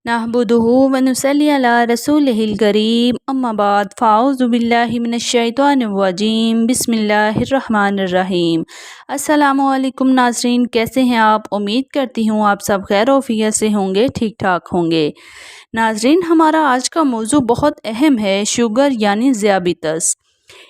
नहमदुहु व नुसल्ली अला रसूलिहिल करीम अम्मा बाद फ़ाऊज़ु बिल्लाहि मिनश शैतानिर रजीम बिस्मिल्लाहिर्रहमानिर्रहीम। अस्सलामु अलैकुम नाज़रीन, कैसे हैं आप? उम्मीद करती हूँ आप सब खैर औफियत से होंगे, ठीक ठाक होंगे। नाज़रीन, हमारा आज का मौजू बहुत अहम है, शुगर यानी ज़ियाबितस।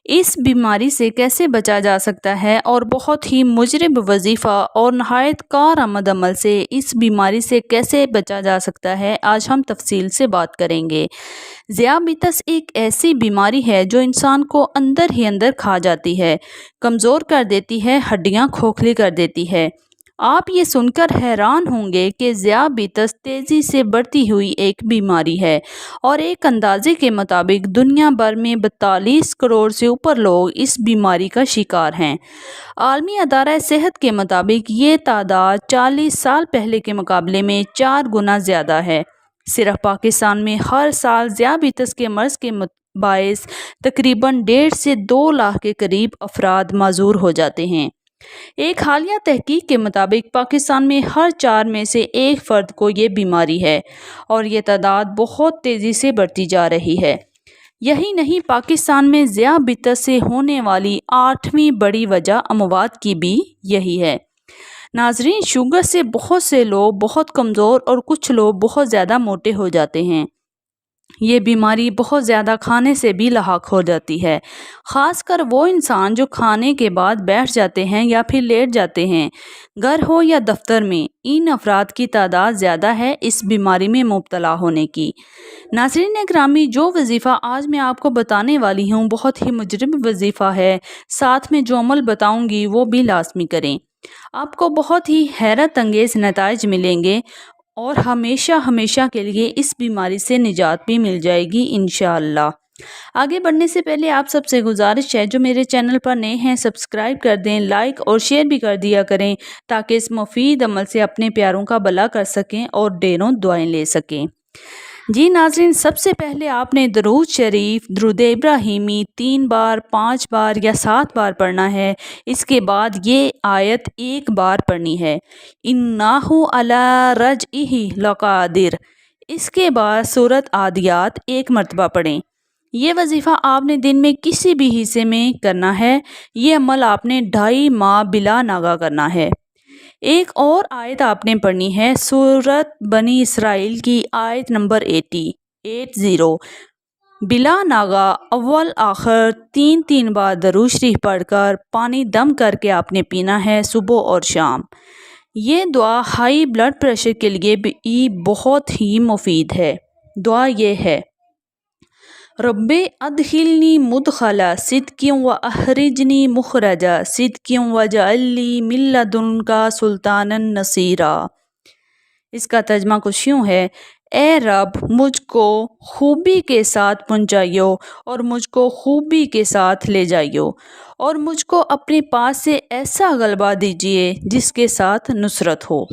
इस बीमारी से कैसे बचा जा सकता है और बहुत ही मुजरिब वजीफ़ा और नहायत कारआमद अमल से इस बीमारी से कैसे बचा जा सकता है, आज हम तफसील से बात करेंगे। ज़ियाबितस एक ऐसी बीमारी है जो इंसान को अंदर ही अंदर खा जाती है, कमज़ोर कर देती है, हड्डियां खोखली कर देती है। आप ये सुनकर हैरान होंगे कि ज़ियाबितस तेज़ी से बढ़ती हुई एक बीमारी है और एक अंदाजे के मुताबिक दुनिया भर में 42 करोड़ से ऊपर लोग इस बीमारी का शिकार हैं। आलमी अदारा सेहत के मुताबिक ये तादाद 40 साल पहले के मुकाबले में 4 गुना ज़्यादा है। सिर्फ पाकिस्तान में हर साल ज़ियाबितस के मर्ज़ के बायस तकरीबन 1.5 से 2 लाख के करीब अफराद माजूर हो जाते हैं। एक हालिया तहकीक के मुताबिक पाकिस्तान में हर 4 में से 1 फ़र्द को ये बीमारी है और ये तादाद बहुत तेज़ी से बढ़ती जा रही है। यही नहीं, पाकिस्तान में ज़ियाबितस से होने वाली 8वीं बड़ी वजह अमवात की भी यही है। नाजरीन, शुगर से बहुत से लोग बहुत कमज़ोर और कुछ लोग बहुत ज़्यादा मोटे हो जाते हैं। ये बीमारी बहुत ज़्यादा खाने से भी लाहक हो जाती है, ख़ासकर वो इंसान जो खाने के बाद बैठ जाते हैं या फिर लेट जाते हैं। घर हो या दफ्तर में, इन अफराद की तादाद ज़्यादा है इस बीमारी में मुब्तला होने की। नाज़रीन ग्रामी, जो वजीफ़ा आज मैं आपको बताने वाली हूँ बहुत ही मुजरिब वजीफ़ा है। साथ में जो अमल बताऊँगी वो भी लाजमी करें, आपको बहुत ही हैरत अंगेज़ नताइज मिलेंगे और हमेशा हमेशा के लिए इस बीमारी से निजात भी मिल जाएगी इंशाअल्लाह। आगे बढ़ने से पहले आप सबसे गुजारिश है, जो मेरे चैनल पर नए हैं सब्सक्राइब कर दें, लाइक और शेयर भी कर दिया करें ताकि इस मुफीद अमल से अपने प्यारों का भला कर सकें और ढेरों दुआएं ले सकें। जी नाज़रीन, सबसे पहले आपने दरूद शरीफ, दुरूद इब्राहिमी 3 बार, 5 बार या 7 बार पढ़ना है। इसके बाद ये आयत 1 बार पढ़नी है, इन्नाहु अला रज्इही लक़ादिर। इसके बाद सूरत आदियात 1 मरतबा पढ़ें। ये वजीफ़ा आपने दिन में किसी भी हिस्से में करना है। ये अमल आपने 2.5 माह बिला नागा करना है। एक और आयत आपने पढ़नी है, सूरत बनी इसराइल की आयत नंबर 80 बिला नागा अव्वल आखिर 3 बार दरूद शरीफ पढ़कर पानी दम करके आपने पीना है सुबह और शाम। ये दुआ हाई ब्लड प्रेशर के लिए भी बहुत ही मुफीद है। दुआ ये है, रब्बे अदखिलनी मुदखला सिद्किन व अखरिजनी मुखरजा सिद्किन वजअल्नी मिन लदुनका सुल्तानन नसीरा। इसका तर्जमा कुछ यूँ है, ए रब, मुझको खूबी के साथ पहुँचाइयो और मुझको खूबी के साथ ले जाइयो और मुझको अपने पास से ऐसा गलबा दीजिए जिसके साथ नुसरत हो।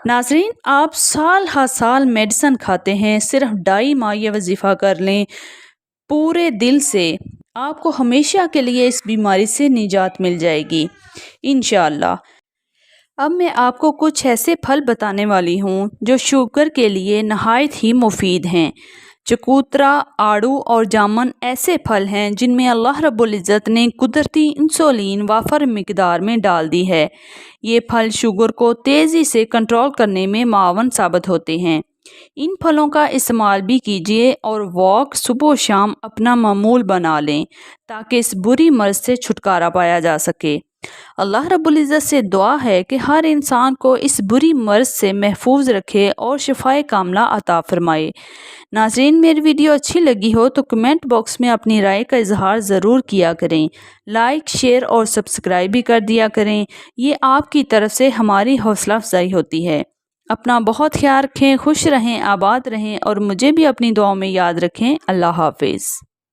नाज़रीन, आप साल हर साल मेडिसन खाते हैं, सिर्फ 2.5 माह ये वजीफ़ा कर लें पूरे दिल से, आपको हमेशा के लिए इस बीमारी से निजात मिल जाएगी इंशाअल्लाह। अब मैं आपको कुछ ऐसे फल बताने वाली हूँ जो शुगर के लिए नहायत ही मुफीद हैं। चकोतरा, आड़ू और जामुन ऐसे फल हैं जिनमें अल्लाह रब्बुल इज़्ज़त ने कुदरती इंसुलिन वाफर मिकदार में डाल दी है। ये फल शुगर को तेज़ी से कंट्रोल करने में मावन साबित होते हैं। इन फलों का इस्तेमाल भी कीजिए और वॉक सुबह शाम अपना मामूल बना लें ताकि इस बुरी मर्ज़ से छुटकारा पाया जा सके। अल्लाह रब्बुल इज़्ज़त से दुआ है कि हर इंसान को इस बुरी मर्ज़ से महफूज रखे और शिफाए कामला अता फरमाए। नाज़रीन, मेरी वीडियो अच्छी लगी हो तो कमेंट बॉक्स में अपनी राय का इजहार ज़रूर किया करें। लाइक, शेयर और सब्सक्राइब भी कर दिया करें, ये आपकी तरफ से हमारी हौसला अफजाई होती है। अपना बहुत ख्याल रखें, खुश रहें, आबाद रहें और मुझे भी अपनी दुआओं में याद रखें। अल्लाह हाफिज़।